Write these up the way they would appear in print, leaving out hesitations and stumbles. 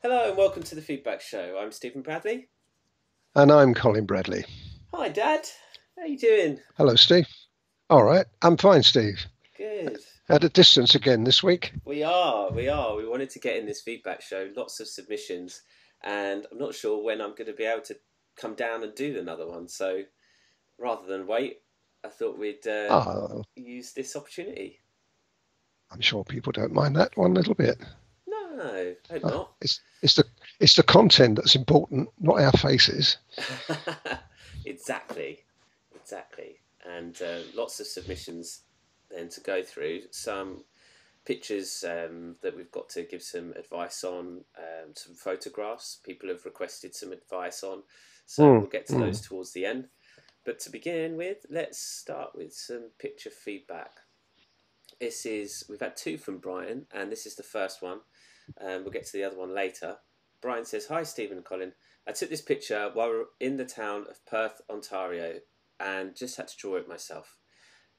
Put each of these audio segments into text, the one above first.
Hello and welcome to the Feedback Show. I'm Stephen Bradley. And I'm Colin Bradley. Hi, Dad. How you doing? Hello, Steve. All right. I'm fine, Steve. Good. At a distance again this week. We are. We wanted to get in this feedback show. Lots of submissions, and I'm not sure when I'm going to be able to come down and do another one. So rather than wait, I thought we'd Ah, use this opportunity. I'm sure people don't mind that one little bit. No, hope Ah, not. it's the content that's important, not our faces. Exactly, exactly. And lots of submissions then to go through. Some pictures that we've got to give some advice on, some photographs people have requested some advice on. So Mm, we'll get to mm. those towards the end. But to begin with, let's start with some picture feedback. We've had two from Brian, and this is the first one. We'll get to the other one later. Brian says, "Hi, Stephen and Colin. I took this picture while we we're in the town of Perth, Ontario, and just had to draw it myself.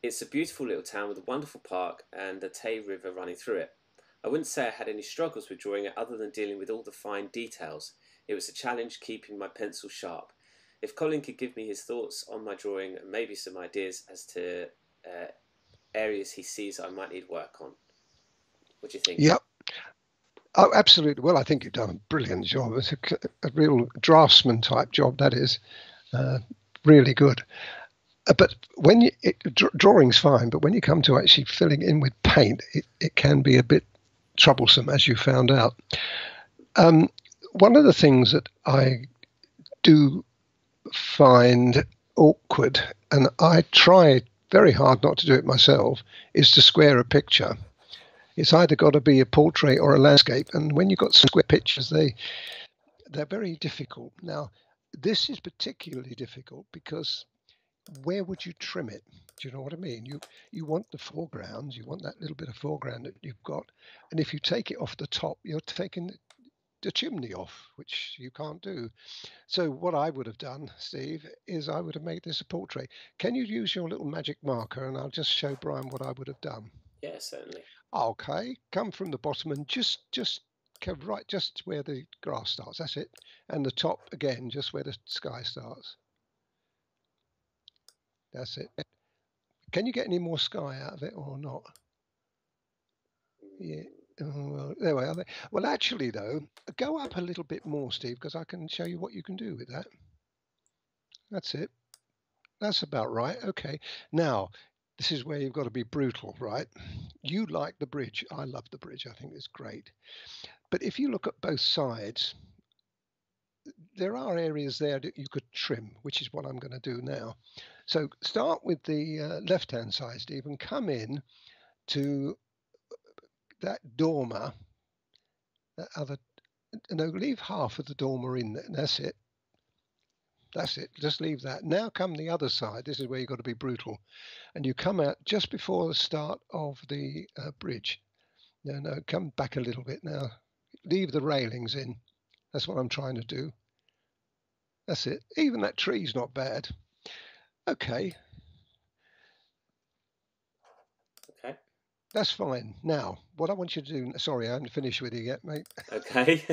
It's a beautiful little town with a wonderful park and the Tay River running through it. I wouldn't say I had any struggles with drawing it other than dealing with all the fine details. It was a challenge keeping my pencil sharp. If Colin could give me his thoughts on my drawing and maybe some ideas as to uh, areas he sees I might need work on. What do you think?" Yep. Oh, absolutely. Well, I think you've done a brilliant job. It's a real draftsman type job, that is. Uh, really good. But drawing's fine, but when you come to actually filling in with paint, it can be a bit troublesome, as you found out. Um, One of the things that I do find awkward, and I try very hard not to do it myself, is to square a picture. It's either got to be a portrait or a landscape, and when you've got square pictures, they're very difficult. Now, this is particularly difficult because where would you trim it? Do you know what I mean? You want the foregrounds, you want that little bit of foreground that you've got, and if you take it off the top, you're taking the chimney off, which you can't do. So what I would have done, Steve, is I would have made this a portrait. Can you use your little magic marker and I'll just show Brian what I would have done? Yeah, certainly. Okay, come from the bottom and just come right just where the grass starts. That's it. And the top again, just where the sky starts. That's it. Can you get any more sky out of it or not? Yeah. Oh, well, there we are. Well, actually, though, go up a little bit more, Steve, because I can show you what you can do with that. That's it. That's about right. Okay. Now, this is where you've got to be brutal, right? You like the bridge. I love the bridge. I think it's great. But if you look at both sides, there are areas there that you could trim, which is what I'm going to do now. So start with the left-hand side, Steve, and come in to that dormer, that other, no, leave half of the dormer in there. That's it. That's it. Just leave that. Now come the other side. This is where you've got to be brutal. And you come out just before the start of the bridge. No, no, come back a little bit now. Leave the railings in. That's what I'm trying to do. That's it. Even that tree's not bad. Okay, Okay. that's fine. Now, what I want you to do, sorry, I haven't finished with you yet, mate. Okay.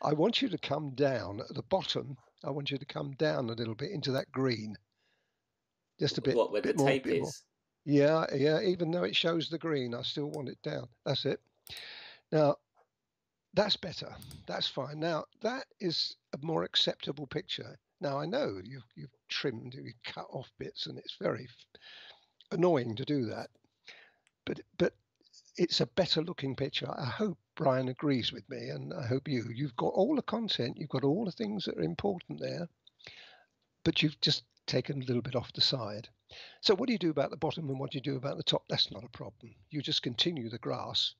I want you to come down at the bottom. I want you to come down a little bit into that green. Just a bit, What, where the bit more, tape bit more. is? Yeah, yeah. Even though it shows the green, I still want it down. That's it. Now, that's better. That's fine. Now, that is a more acceptable picture. Now, I know you've trimmed, you've cut off bits, and it's very annoying to do that. But it's a better looking picture. I hope Brian agrees with me, and I hope you've got all the content, you've got all the things that are important there, but you've just taken a little bit off the side. So what do you do about the bottom and what do you do about the top? That's not a problem. You just continue the grass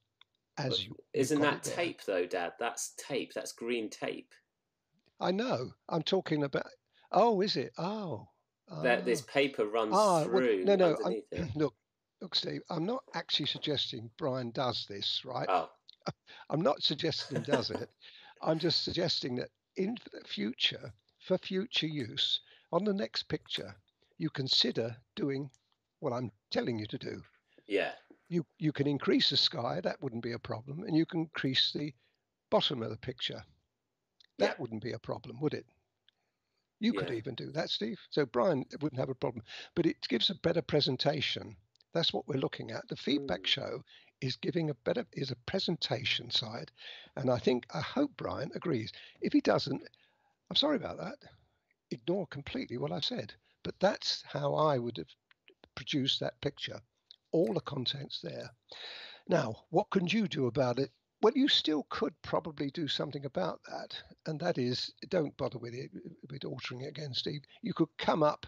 But as you've isn't got it that there. tape though, Dad? That's tape. That's green tape. I know. I'm talking about. Oh, is it? Oh, That this ah, paper runs ah. What? No, through no. underneath it. Look, Steve. I'm not actually suggesting Brian does this, right? Oh, I'm not suggesting he does it. I'm just suggesting that in the future, for future use, on the next picture, you consider doing what I'm telling you to do. yeah. You can increase the sky, that wouldn't be a problem, and you can increase the bottom of the picture, Yeah. that wouldn't be a problem, would it? You could Yeah. even do that, Steve. So Brian wouldn't have a problem, but it gives a better presentation. That's what we're looking at. The feedback show is giving is a presentation side. And I hope Brian agrees. If he doesn't, I'm sorry about that. Ignore completely what I've said. But that's how I would have produced that picture. All the contents there. Now, what can you do about it? Well, you still could probably do something about that, and that is, don't bother with it, with altering it again, Steve. You could come up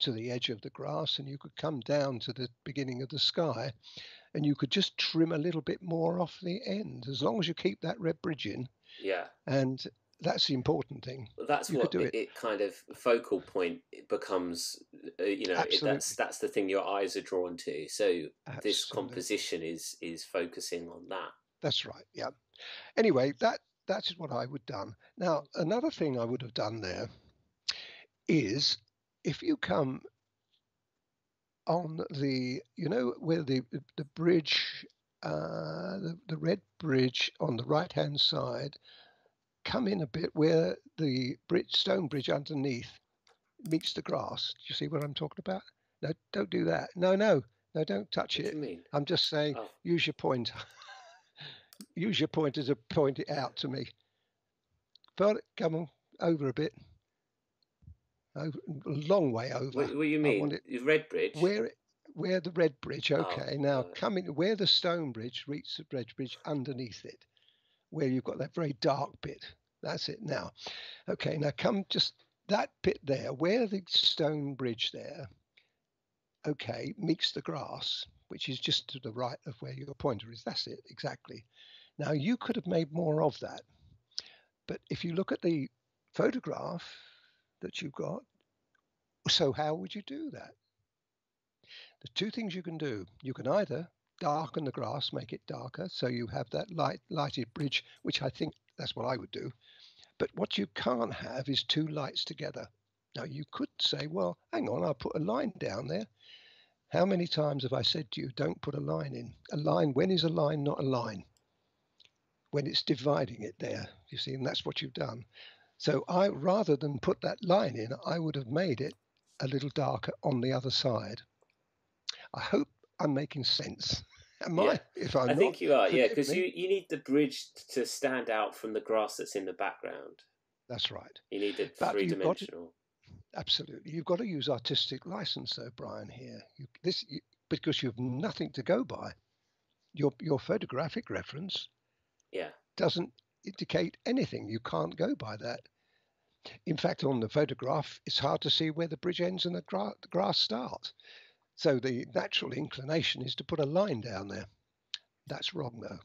to the edge of the grass, and you could come down to the beginning of the sky, and you could just trim a little bit more off the end, as long as you keep that red bridge in. Yeah. And that's the important thing. Well, that's You could what do it. it kind of focal point becomes. Absolutely. That's the thing your eyes are drawn to. So this Absolutely. composition is focusing on that. That's right. Yeah. Anyway, that's what I would have done. Now, another thing I would have done there is if you come on where the bridge, the red bridge on the right hand side, come in a bit where the stone bridge underneath meets the grass. Do you see what I'm talking about? No, don't do that. No, don't touch What do it. you mean? I'm just saying, Oh, use your pointer. Use your pointer to point it out to me. Come on, over a bit. Over, a long way over. what do you I want mean? it Red Bridge? where the red bridge. Oh, Okay, now coming where the stone bridge meets the red bridge underneath it, where you've got that very dark bit. That's it now. Okay, now come just that bit there, where the stone bridge there, okay, meets the grass, which is just to the right of where your pointer is. That's it, exactly. Now you could have made more of that, but if you look at the photograph that you've got, so how would you do that? The two things you can do, you can either darken the grass, make it darker, so you have that lighted bridge, which I think that's what I would do. But what you can't have is two lights together. Now you could say, well, hang on, I'll put a line down there. How many times have I said to you, don't put a line in? A line, when is a line not a line? When it's dividing it there, you see, and that's what you've done. So rather than put that line in, I would have made it a little darker on the other side. I hope I'm making sense. Am yeah. I? If I'm I not, think you are. Yeah, forgive because me. you need the bridge to stand out from the grass that's in the background. That's right. You need it But three dimensional. absolutely, you've got to use artistic license, though, Brian. Here, because you have nothing to go by. Your photographic reference Yeah. doesn't indicate anything. You can't go by that. In fact, on the photograph, it's hard to see where the bridge ends and the grass starts. So the natural inclination is to put a line down there. That's wrong, though.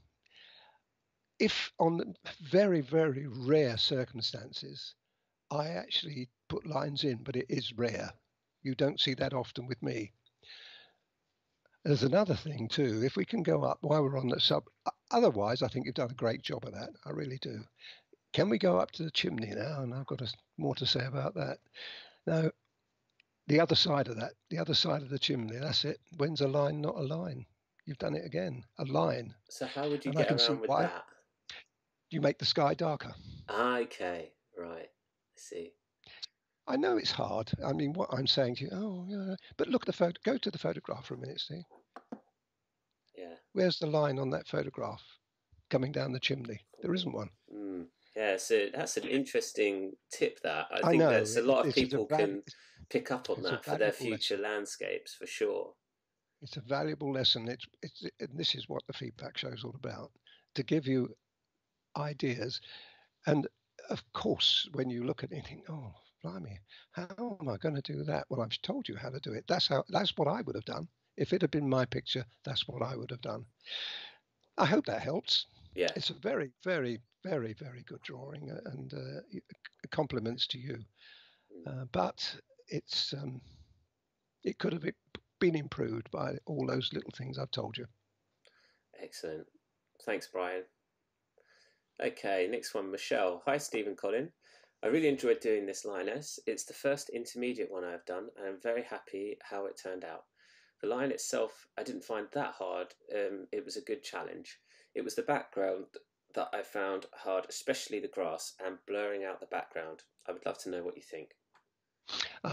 If on very, very rare circumstances, I actually put lines in, but it is rare. You don't see that often with me. There's another thing too. If we can go up while we're on the sub, otherwise, I think you've done a great job of that. I really do. Can we go up to the chimney now? And I've got more to say about that. Now, the other side of that, the other side of the chimney, that's it. When's a line not a line? You've done it again, a line. So how would you And I get can see around with why. that? You make the sky darker. Okay, right. I see. I know it's hard. I mean, what I'm saying to you, oh, yeah. But look at the photo. Go to the photograph for a minute, Steve. Yeah. Where's the line on that photograph coming down the chimney? There isn't one. Yeah, so that's an interesting tip. That I I think know. that's a lot of It's people can pick up on it's a that for their valuable future lesson. landscapes for sure. It's a valuable lesson. And this is what the feedback show is all about, to give you ideas. And of course, when you look at it, you think, oh, blimey, how am I going to do that? Well, I've told you how to do it. That's what I would have done. If it had been my picture, that's what I would have done. I hope that helps. Yeah. It's a very, very, very, very good drawing, and compliments to you. But it could have been improved by all those little things I've told you. Excellent. Thanks, Brian. Okay, next one, Michelle. Hi, Steve and Colin. I really enjoyed doing this Linus. It's the first intermediate one I've done, and I'm very happy how it turned out. The line itself, I didn't find that hard. It was a good challenge. It was the background that I found hard, especially the grass and blurring out the background. I would love to know what you think.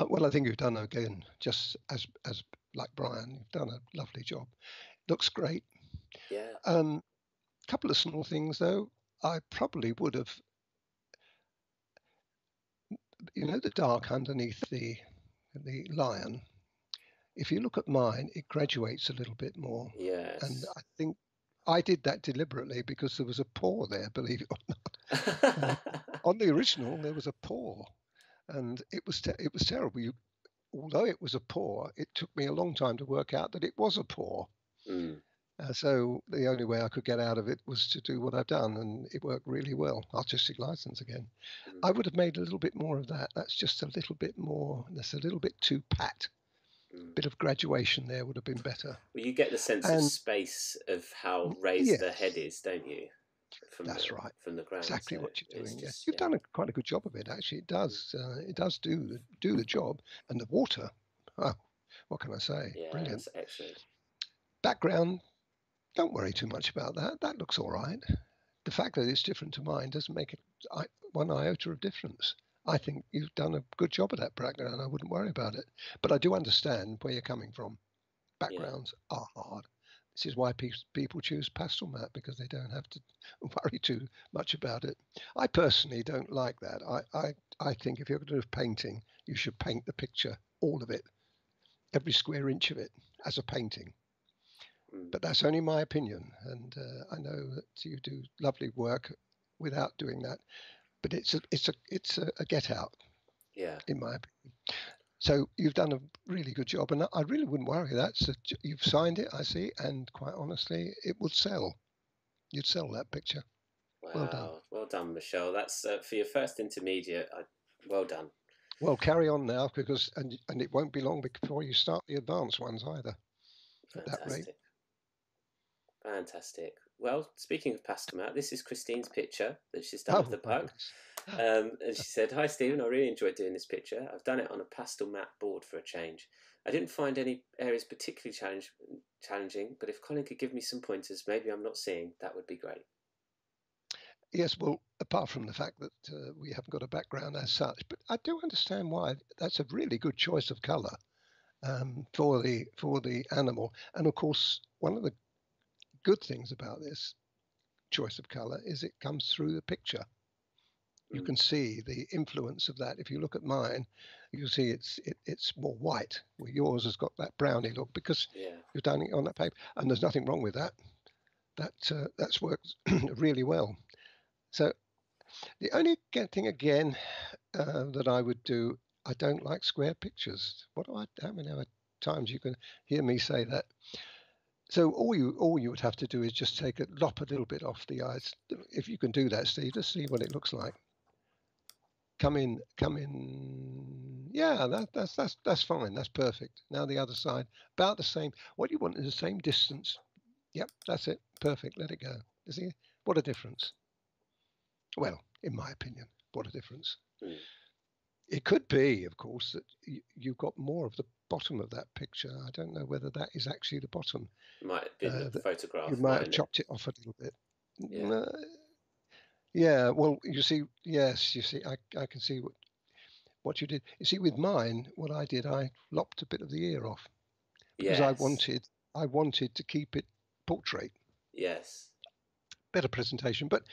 Well, I think you've done again, just as like Brian, you've done a lovely job. Looks great. Yeah. Couple of small things though. I probably would have, the dark underneath the lion. If you look at mine, it graduates a little bit more, and Yes. I think I did that deliberately because there was a paw there. Believe it or not, on the original there was a paw, and it was terrible. Although it was a paw, it took me a long time to work out that it was a paw. Mm. So the only way I could get out of it was to do what I've done, and it worked really well. Artistic license again. Mm. I would have made a little bit more of that. That's just a little bit more. That's a little bit too pat. Mm. Bit of graduation there would have been better. Well, you get the sense of And space of how raised the head yes, is, don't you? that's right. From the ground. Exactly So what you're it's doing. Yeah, just you've done quite a good job of it. Actually, it does. It does do the job. And the water. Oh, what can I say? yeah, Brilliant. it's excellent. Background. Don't worry too much about that. That looks all right. The fact that it's different to mine doesn't make it one iota of difference. I think you've done a good job of that background. I wouldn't worry about it. But I do understand where you're coming from. Yeah. Backgrounds are hard. This is why people choose pastel matte, because they don't have to worry too much about it. I personally don't like that. I think if you're going to do painting, you should paint the picture, all of it, every square inch of it, as a painting. But that's only my opinion, and I know that you do lovely work without doing that. But it's a get out, Yeah. in my opinion. So you've done a really good job, and I really wouldn't worry. You've signed it, I see, and quite honestly, it would sell. You'd sell that picture. Well done. Wow. Well done, Michelle. That's for your first intermediate. Well done. Well, carry on now, because and it won't be long before you start the advanced ones either. At that rate. Fantastic. Fantastic. Well, speaking of pastel matte, this is Christine's picture that she's done of the My pug. goodness. And she said, "Hi, Stephen. I really enjoyed doing this picture. I've done it on a pastel matte board for a change. I didn't find any areas particularly challenging, but if Colin could give me some pointers, maybe I'm not seeing, that would be great." Yes, well, apart from the fact that we haven't got a background as such, but I do understand why. That's a really good choice of colour for the animal. And of course, one of the good things about this choice of colour is it comes through the picture. You can see the influence of that. If you look at mine, you see it's more white, where yours has got that browny look because you've done it on that paper. And there's nothing wrong with that. That's worked really well. So the only thing again that I would do, I don't like square pictures. How many times you can hear me say that? So all you would have to do is just lop a little bit off the eyes. If you can do that, Steve, just see what it looks like. Come in. Yeah, that's fine. That's perfect. Now the other side, about the same. What you want is the same distance. Yep, that's it. Perfect. Let it go. You see what a difference. Well, in my opinion, what a difference. It could be, of course, that you've got more of the bottom of that picture. I don't know whether that is actually the bottom. Might have been the photograph. You might have chopped it off a little bit. Yeah. Yeah. Well, you see, yes, you see, I can see what you did. You see, with mine, what I did, I lopped a bit of the ear off because I wanted to keep it portrait. Yes. Better presentation, but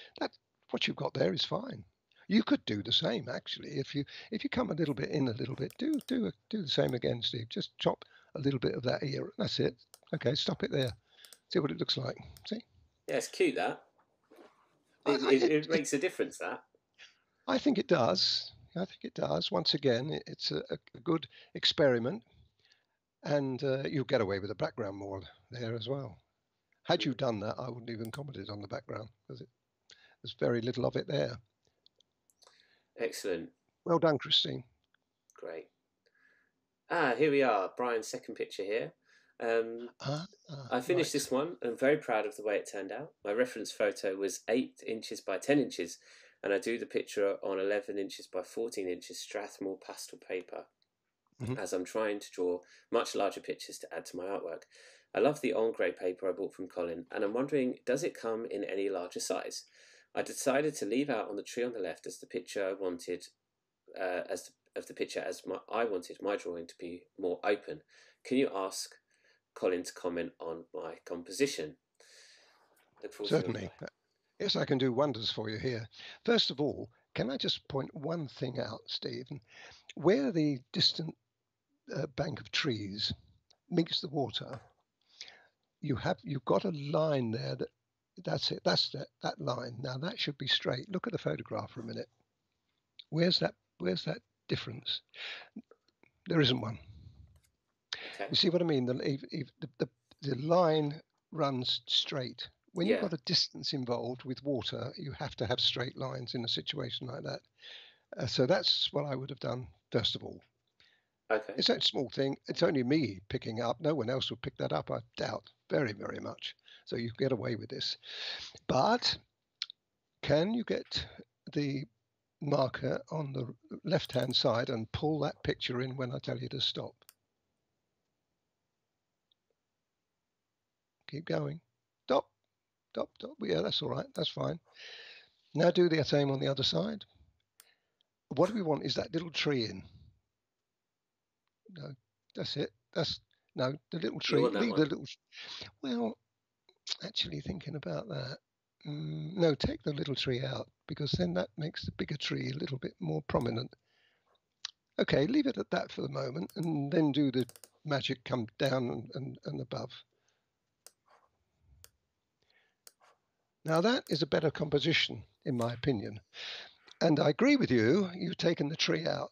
what you've got there is fine. You could do the same, actually. If you come a little bit in a little bit, do the same again, Steve. Just chop a little bit of that ear. That's it. Okay, stop it there. See what it looks like. See? Yeah, it's cute, that. It makes a difference, that. I think it does. I think it does. Once again, it's a good experiment, and you'll get away with the background more there as well. Had you done that, I wouldn't even commented on the background because there's very little of it there. Excellent. Well done, Christine. Great. Here we are. Brian's second picture here. I finished this one. I'm very proud of the way it turned out. My reference photo was 8 inches by 10 inches, and I do the picture on 11 inches by 14 inches Strathmore pastel paper, as I'm trying to draw much larger pictures to add to my artwork. I love the ombre paper I bought from Colin, and I'm wondering, does it come in any larger size? I decided to leave out on the tree on the left as the picture I wanted, I wanted my drawing to be more open. Can you ask Colin to comment on my composition? Look forward to your Certainly. reply. Yes, I can do wonders for you here. First of all, can I just point one thing out, Stephen? Where the distant bank of trees meets the water, you've got a line there that's it. That's that line. Now that should be straight. Look at the photograph for a minute. Where's that difference? There isn't one. Okay. You see what I mean? The line runs straight. When you've got a distance involved with water, you have to have straight lines in a situation like that. So that's what I would have done first of all. Okay. It's that small thing. It's only me picking up. No one else will pick that up, I doubt, very, very much. So you get away with this. But can you get the marker on the left-hand side and pull that picture in when I tell you to stop? Keep going. Stop. Stop. Stop. Yeah, that's all right. That's fine. Now do the same on the other side. What do we want is that little tree in. No, that's it. No, the little tree. Leave the little. Well, actually thinking about that. No, take the little tree out because then that makes the bigger tree a little bit more prominent. Okay, leave it at that for the moment and then do the magic come down and above. Now that is a better composition, in my opinion. And I agree with you, you've taken the tree out,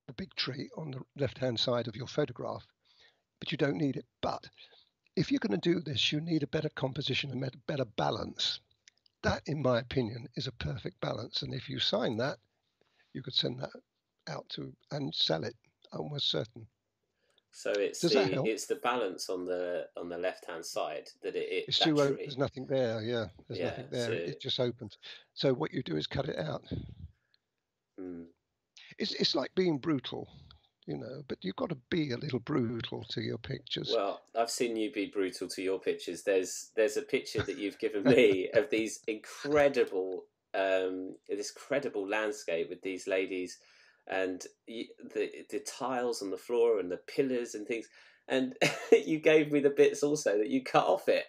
the big tree on the left-hand side of your photograph, but you don't need it. But if you're going to do this, you need a better composition and a better balance. That, in my opinion, is a perfect balance. And if you sign that, you could send that out to and sell it. I'm almost certain. So it's the balance on the left hand side that it's too open. There's nothing there. Yeah, there's nothing there. So it just opens. So what you do is cut it out. It's like being brutal, you know, but you've got to be a little brutal to your pictures. Well, I've seen you be brutal to your pictures. There's a picture that you've given me of these incredible this credible landscape with these ladies and the tiles on the floor and the pillars and things, and you gave me the bits also that you cut off it.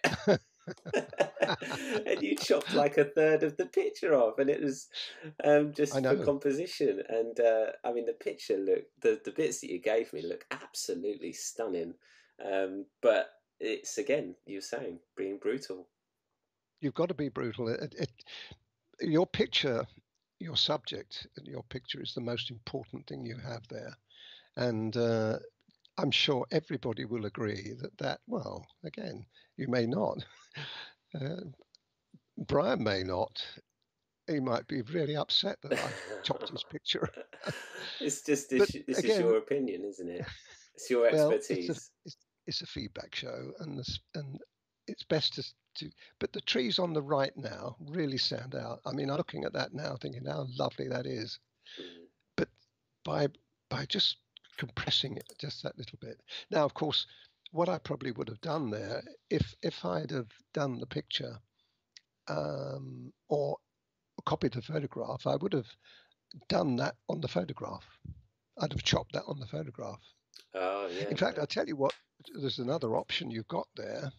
And you chopped like a third of the picture off, and it was just for composition. And I mean, the picture the bits that you gave me look absolutely stunning. But it's, again, you're saying being brutal. You've got to be brutal. Your picture, your subject, and your picture is the most important thing you have there, and I'm sure everybody will agree that. Well, again, you may not. Brian may not. He might be really upset that I chopped his picture. It's just this is your opinion, isn't it? It's your expertise. Well, it's a feedback show, and it's best to. But the trees on the right now really stand out. I mean, I'm looking at that now, thinking how lovely that is. But by just compressing it just that little bit. Now, of course, what I probably would have done there, if I'd have done the picture or copied the photograph, I would have done that on the photograph. I'd have chopped that on the photograph. Oh, yeah. In fact, I'll tell you what, there's another option you've got there,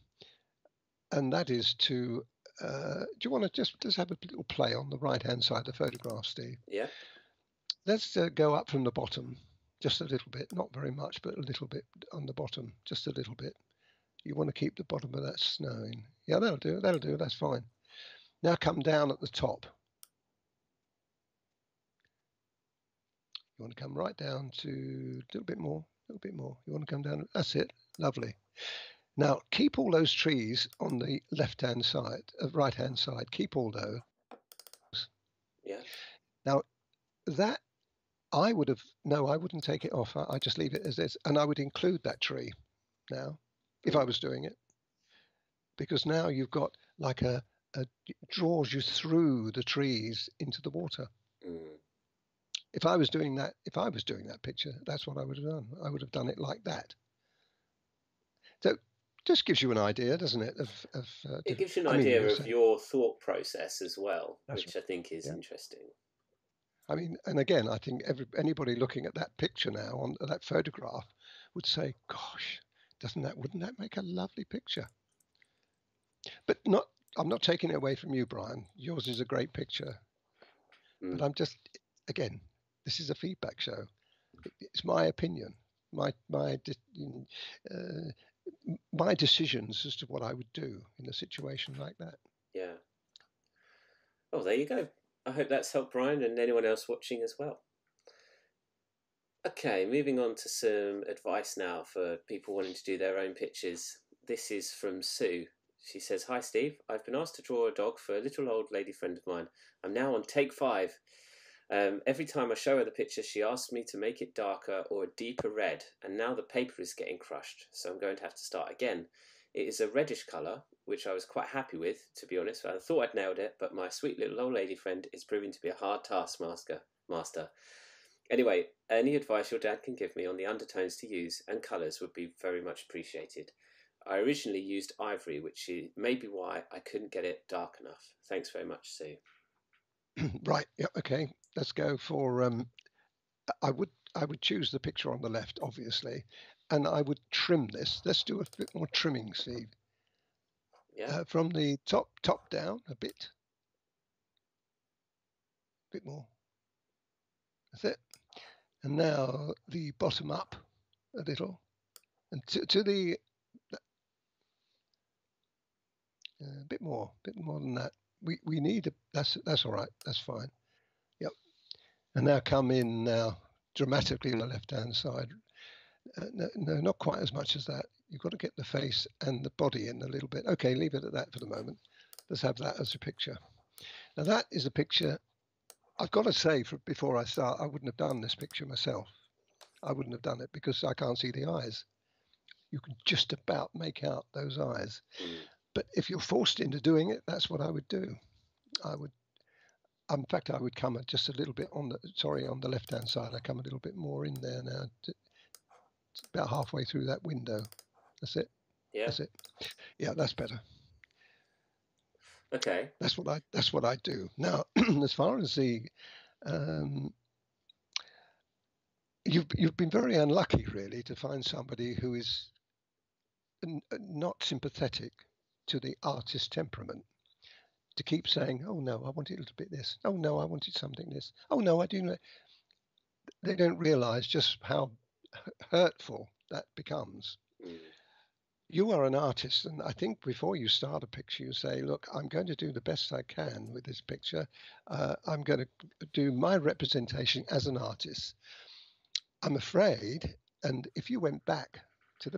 and that is to, do you want to just have a little play on the right-hand side of the photograph, Steve? Yeah. Let's go up from the bottom. Just a little bit, not very much, but a little bit on the bottom, just a little bit. You want to keep the bottom of that snow in. Yeah, that'll do, that's fine. Now come down at the top. You want to come right down to a little bit more. You want to come down, that's it, lovely. Now keep all those trees on the left-hand side, right-hand side, keep all those. Yeah. Now that, I wouldn't take it off. I just leave it as this, and I would include that tree now, if I was doing it, because now you've got like draws you through the trees into the water. If I was doing that picture, that's what I would have done. I would have done it like that. So just gives you an idea, doesn't it? It gives you an I mean, idea you're of saying your thought process as well, that's right. which I think is Yeah. interesting. I mean, and again, I think anybody looking at that picture now on that photograph would say, "Gosh, wouldn't that make a lovely picture?" But not. I'm not taking it away from you, Brian. Yours is a great picture, but Mm. I'm just, again, this is a feedback show. It's my opinion, uh, my decisions as to what I would do in a situation like that. Yeah. Oh, there you go. I hope that's helped Brian and anyone else watching as well. Okay, moving on to some advice now for people wanting to do their own pictures. This is from Sue. She says, "Hi Steve, I've been asked to draw a dog for a little old lady friend of mine. I'm now on take 5. Every time I show her the picture, she asks me to make it darker or a deeper red, and now the paper is getting crushed, so I'm going to have to start again. It is a reddish colour, which I was quite happy with, to be honest. I thought I'd nailed it, but my sweet little old lady friend is proving to be a hard taskmaster. Anyway, any advice your dad can give me on the undertones to use and colours would be very much appreciated. I originally used ivory, which may be why I couldn't get it dark enough. Thanks very much, Sue." Right. Yeah. Okay. Let's go for. I would choose the picture on the left, obviously, and I would trim this. Let's do a bit more trimming, Steve. Yeah. From the top down a bit more. That's it. And now the bottom up a little, and to the bit more than that. We need that's all right. That's fine. Yep. And now come in now dramatically on the left hand side. No, not quite as much as that. You've got to get the face and the body in a little bit. Okay, leave it at that for the moment. Let's have that as a picture. Now that is a picture. I've got to say, before I start, I wouldn't have done this picture myself. I wouldn't have done it because I can't see the eyes. You can just about make out those eyes. But if you're forced into doing it, that's what I would do. In fact, I would come just a little bit on the left-hand side. I come a little bit more in there now, about halfway through that window. That's it. Yeah. That's it. Yeah, that's better. Okay. That's what I do. Now, as far as the you've been very unlucky, really, to find somebody who is not sympathetic to the artist temperament. To keep saying, "Oh no, I want it a little bit this. Oh no, I wanted something this. Oh no, I do not." They don't realise just how hurtful that becomes. You are an artist, and I think before you start a picture, you say, "Look, I'm going to do the best I can with this picture. I'm going to do my representation as an artist." I'm afraid, and if you went back to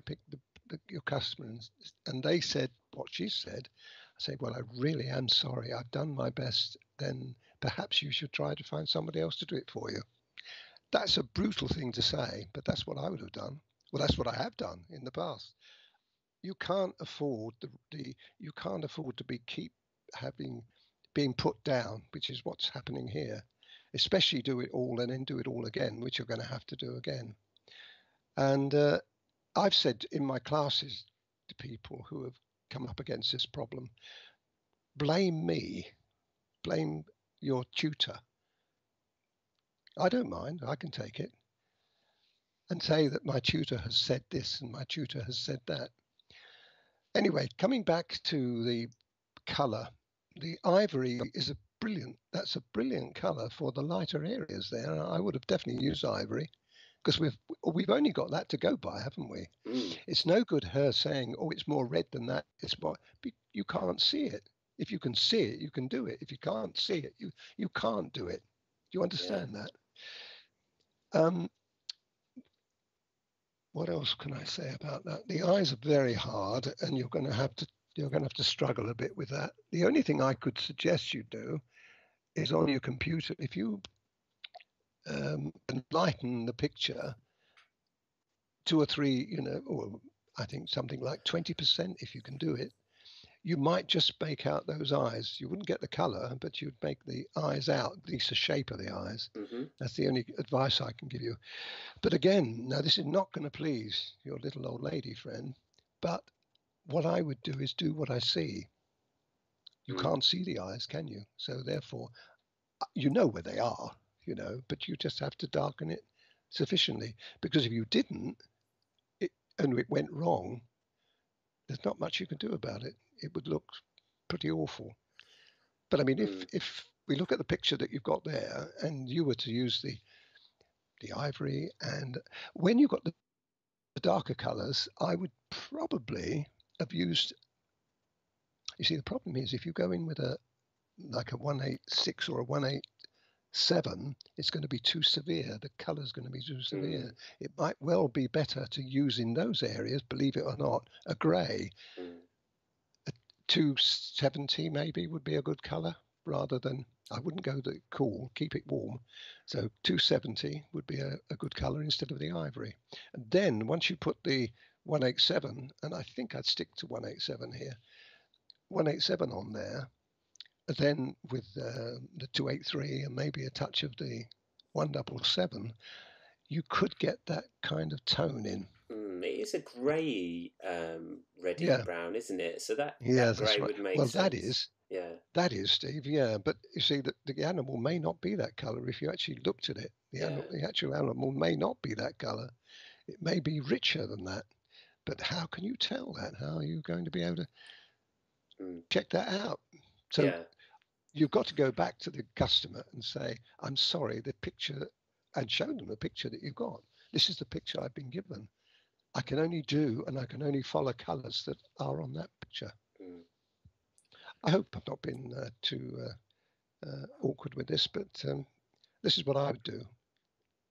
your customer and they said what she said, I say, "Well, I really am sorry. I've done my best. Then perhaps you should try to find somebody else to do it for you." That's a brutal thing to say, but that's what I would have done. Well, that's what I have done in the past. You can't afford you can't afford to being put down, which is what's happening here. Especially do it all and then do it all again, which you're going to have to do again. And I've said in my classes to people who have come up against this problem, blame me, blame your tutor. I don't mind, I can take it. And say that my tutor has said this and my tutor has said that. Anyway, coming back to the colour, the ivory is that's a brilliant colour for the lighter areas there. I would have definitely used ivory because we've only got that to go by, haven't we? It's no good her saying, "Oh, it's more red than that." You can't see it. If you can see it, you can do it. If you can't see it, you can't do it. Do you understand that? What else can I say about that? The eyes are very hard, and you're going to have to struggle a bit with that. The only thing I could suggest you do is on your computer, if you lighten the picture 2 or 3, or I think something like 20%, if you can do it, you might just make out those eyes. You wouldn't get the color, but you'd make the eyes out, at least the shape of the eyes. That's the only advice I can give you. But again, now this is not going to please your little old lady friend, but what I would do is do what I see. You Mm. can't see the eyes, can you? So therefore, you know where they are, but you just have to darken it sufficiently. Because if you didn't, and it went wrong, there's not much you can do about it. It would look pretty awful. But I mean, if we look at the picture that you've got there, and you were to use the ivory, and when you've got the darker colours, I would probably have used. You see, the problem is if you go in with like a 186 or a 187, it's going to be too severe. The colour's going to be too severe. It might well be better to use in those areas, believe it or not, a grey. A 270 maybe would be a good colour, rather than, I wouldn't go the cool, keep it warm. So 270 would be a good colour instead of the ivory. And then once you put the 187, and I think I'd stick to 187 here, 187 on there, then with the 283 and maybe a touch of the 177, you could get that kind of tone in. It is a grey, reddy brown, isn't it? So that grey would make sense. That is. Yeah. That is, Steve. Yeah, but you see that the animal may not be that colour if you actually looked at it. The actual animal may not be that colour. It may be richer than that. But how can you tell that? How are you going to be able to check that out? So you've got to go back to the customer and say, I'm sorry, the picture, and show them the picture that you've got. This is the picture I've been given. I can only do, and I can only follow colours that are on that picture. I hope I've not been too awkward with this, but this is what I would do.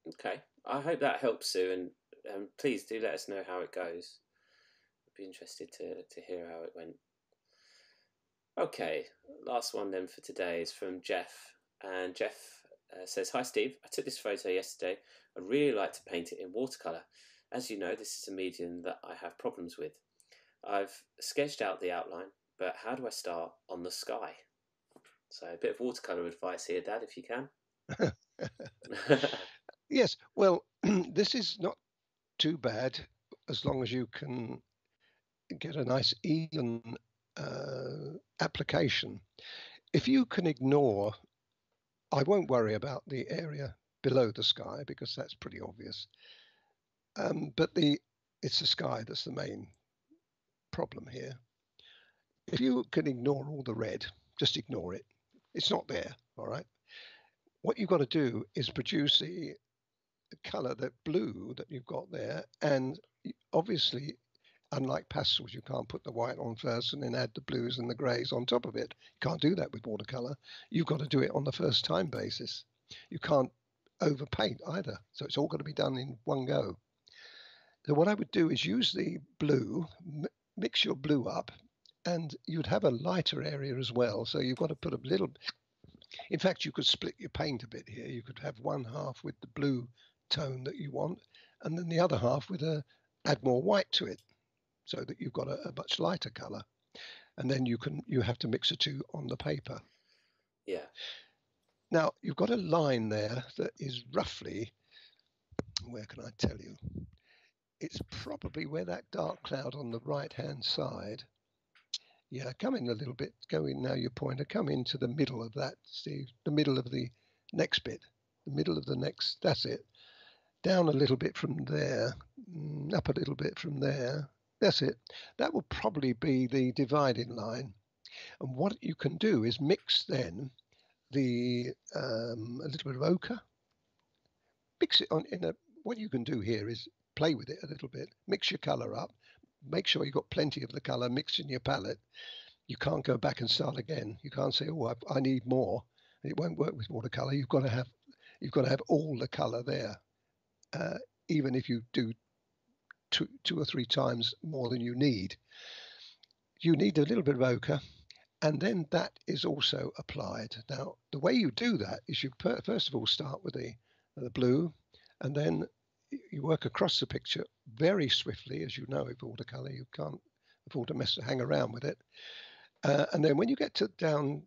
Okay. I hope that helps, Sue, and please do let us know how it goes. I'd be interested to hear how it went. Okay, last one then for today is from Jeff. And Jeff says, Hi Steve, I took this photo yesterday. I'd really like to paint it in watercolour. As you know, this is a medium that I have problems with. I've sketched out the outline, but how do I start on the sky? So a bit of watercolour advice here, Dad, if you can. Yes, well, this is not too bad as long as you can get a nice even application. If you can ignore, I won't worry about the area below the sky because that's pretty obvious. But it's the sky that's the main problem here. If you can ignore all the red, just ignore it. It's not there, all right? What you've got to do is produce the color, that blue that you've got there, and obviously, unlike pastels, you can't put the white on first and then add the blues and the greys on top of it. You can't do that with watercolor. You've got to do it on the first time basis. You can't overpaint either. So it's all got to be done in one go. So what I would do is use the blue, mix your blue up, and you'd have a lighter area as well. So you've got to put a little, in fact, you could split your paint a bit here. You could have one half with the blue tone that you want, and then the other half with add more white to it, so that you've got a much lighter color. And then you have to mix the two on the paper. Yeah. Now you've got a line there that is roughly, where can I tell you? It's probably where that dark cloud on the right hand side. Yeah, come in a little bit. Go in now, your pointer. Come into the middle of that, Steve. The middle of the next bit. The middle of the next. That's it. Down a little bit from there. Up a little bit from there. That's it. That will probably be the dividing line. And what you can do is mix then a little bit of ochre. Mix it on in a. What you can do here is play with it a little bit. Mix your colour up. Make sure you've got plenty of the colour mixed in your palette. You can't go back and start again. You can't say, "Oh, I need more." It won't work with watercolour. You've got to have all the colour there, even if you do two or three times more than you need. You need a little bit of ochre, and then that is also applied. Now, the way you do that is you first of all start with the blue, and then you work across the picture very swiftly. As you know, with watercolor, you can't afford to hang around with it. And then when you get down,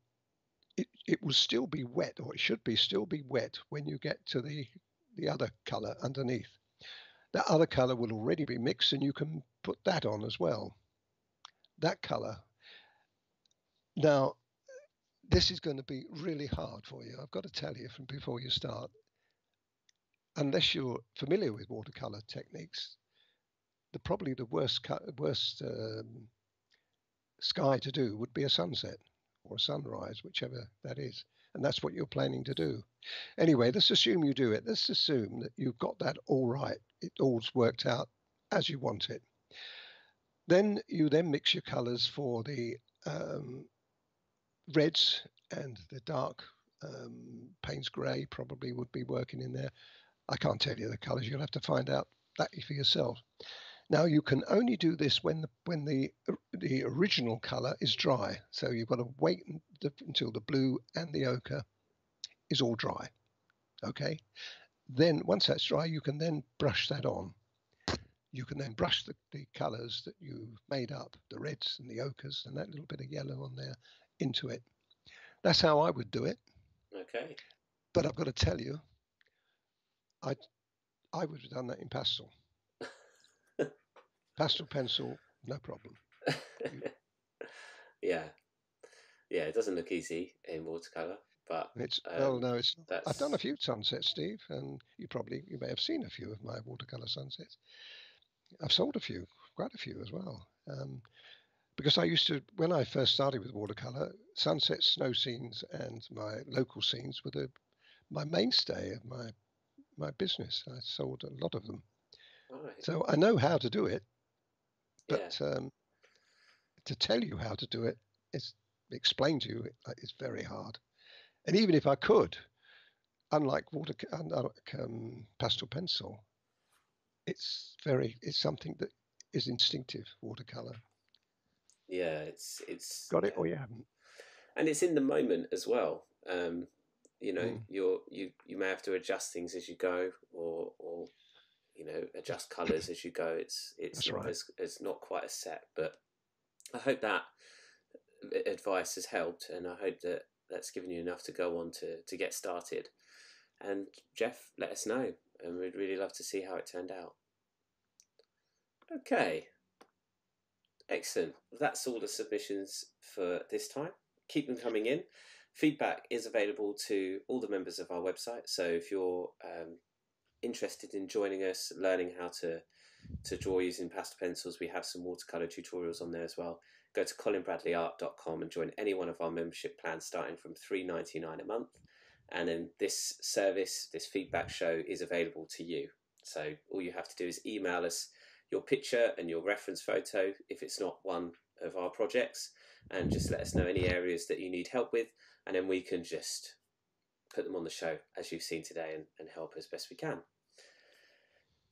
it will still be wet, or it should still be wet when you get to the other color underneath. That other color will already be mixed, and you can put that on as well. that colour. Now, this is going to be really hard for you. I've got to tell you from before you start, unless you're familiar with watercolour techniques, probably the worst sky to do would be a sunset or a sunrise, whichever that is. And that's what you're planning to do. Anyway, let's assume you do it. Let's assume that you've got that all right. It all's worked out as you want it. Then you mix your colours for the reds and the dark Payne's grey probably would be working in there. I can't tell you the colours. You'll have to find out that for yourself. Now, you can only do this when the original colour is dry. So you've got to wait until the blue and the ochre is all dry. Okay? Then once that's dry, you can then brush that on. You can then brush the colours that you've made up, the reds and the ochres and that little bit of yellow on there, into it. That's how I would do it. Okay. But I've got to tell you, I would have done that in pastel. Pastel pencil, no problem. Yeah. It doesn't look easy in watercolor, but it's I've done a few sunsets, Steve, and you may have seen a few of my watercolor sunsets. I've sold quite a few as well, because I used to, when I first started with watercolor, sunsets, snow scenes, and my local scenes were my mainstay of my business. I sold a lot of them. Right. So I know how to do it, but to tell you how to do it, explain to you, it's very hard. And even if I could, unlike pastel pencil, it's something that is instinctive, watercolor. Yeah, it's got it or you haven't. And it's in the moment as well. You know, you may have to adjust things as you go, or adjust colours as you go. It's not right. it's not quite as set, but I hope that advice has helped, and I hope that's given you enough to go on to get started. And Jeff, let us know, and we'd really love to see how it turned out. Okay, excellent. That's all the submissions for this time. Keep them coming in. Feedback is available to all the members of our website, so if you're interested in joining us, learning how to draw using pastel pencils, we have some watercolour tutorials on there as well. Go to colinbradleyart.com and join any one of our membership plans starting from $3.99 a month. And then this service, this feedback show, is available to you. So all you have to do is email us your picture and your reference photo if it's not one of our projects, and just let us know any areas that you need help with, and then we can just put them on the show as you've seen today and help as best we can.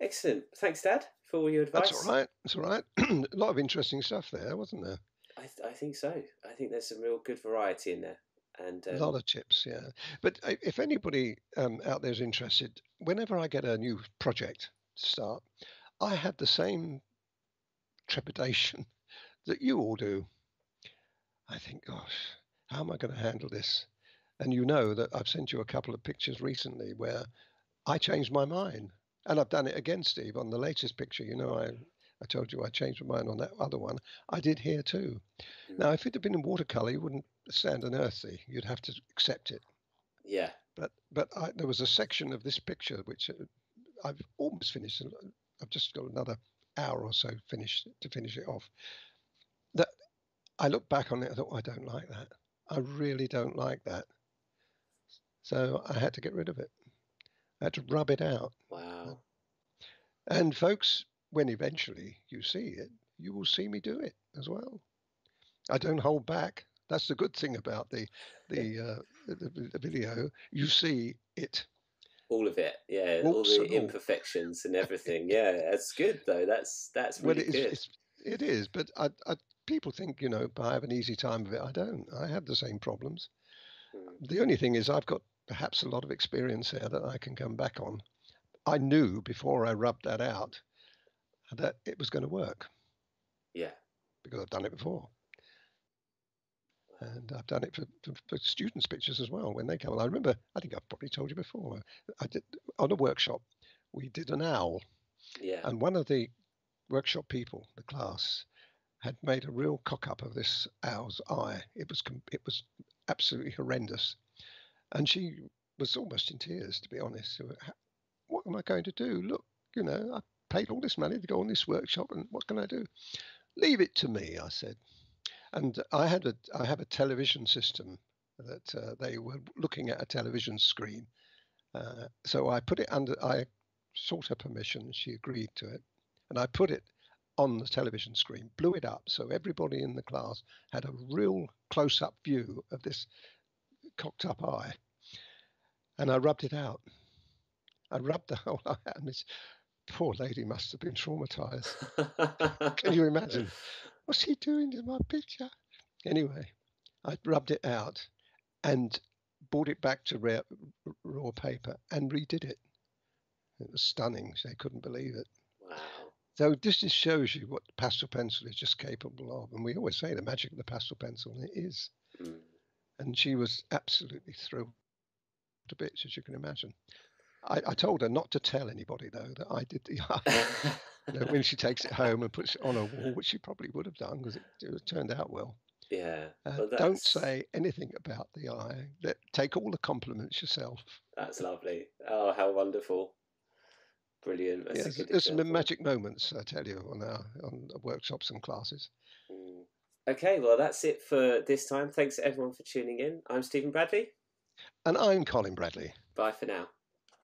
Excellent. Thanks, Dad, for all your advice. That's all right. A lot of interesting stuff there, wasn't there? I think so. I think there's some real good variety in there. And a lot of tips, yeah. But if anybody out there is interested, whenever I get a new project to start, I have the same trepidation that you all do. I think, gosh, how am I going to handle this? And you know that I've sent you a couple of pictures recently where I changed my mind. And I've done it again, Steve, on the latest picture. You know, I told you I changed my mind on that other one. I did here too. Now, if it had been in watercolor, you wouldn't stand unearthly. You'd have to accept it. Yeah. But there was a section of this picture which I've almost finished. I've just got another hour or so to finish it off. That I look back on it, I thought, I don't like that. I really don't like that. So I had to get rid of it. I had to rub it out. Wow. And folks, when eventually you see it, you will see me do it as well. I don't hold back. That's the good thing about the video. You see it. All of it, yeah. All the imperfections and everything. Yeah, that's good though. That's really good. It is, but people think, I have an easy time of it. I don't. I have the same problems. The only thing is I've got perhaps a lot of experience there that I can come back on. I knew before I rubbed that out that it was going to work. Yeah. Because I've done it before. And I've done it for students' pictures as well when they come. And I remember, I think I've probably told you before, I did on a workshop, we did an owl. Yeah. And one of the workshop people, the class, had made a real cock-up of this owl's eye. It was absolutely horrendous. And she was almost in tears, to be honest. What am I going to do? Look, I paid all this money to go on this workshop, and what can I do? Leave it to me, I said. And I have a television system that they were looking at a television screen. So I put it under, I sought her permission, she agreed to it. And I put it on the television screen, blew it up so everybody in the class had a real close-up view of this cocked up eye. And I rubbed it out. I rubbed the whole eye out, and this poor lady must have been traumatized. Can you imagine? What's he doing to my picture? Anyway, I rubbed it out and brought it back to raw paper and redid it. It was stunning. They couldn't believe it. Wow. So this just shows you what the pastel pencil is just capable of. And we always say the magic of the pastel pencil, and it is. Mm. And she was absolutely thrilled to bits, as you can imagine. I told her not to tell anybody, though, that I did the eye. When she takes it home and puts it on her wall, which she probably would have done because it turned out well. Yeah. Don't say anything about the eye. Take all the compliments yourself. That's lovely. Oh, how wonderful. Brilliant. That's there's some magic moments, I tell you, on workshops and classes. Mm. Okay, well, that's it for this time. Thanks, everyone, for tuning in. I'm Stephen Bradley. And I'm Colin Bradley. Bye for now.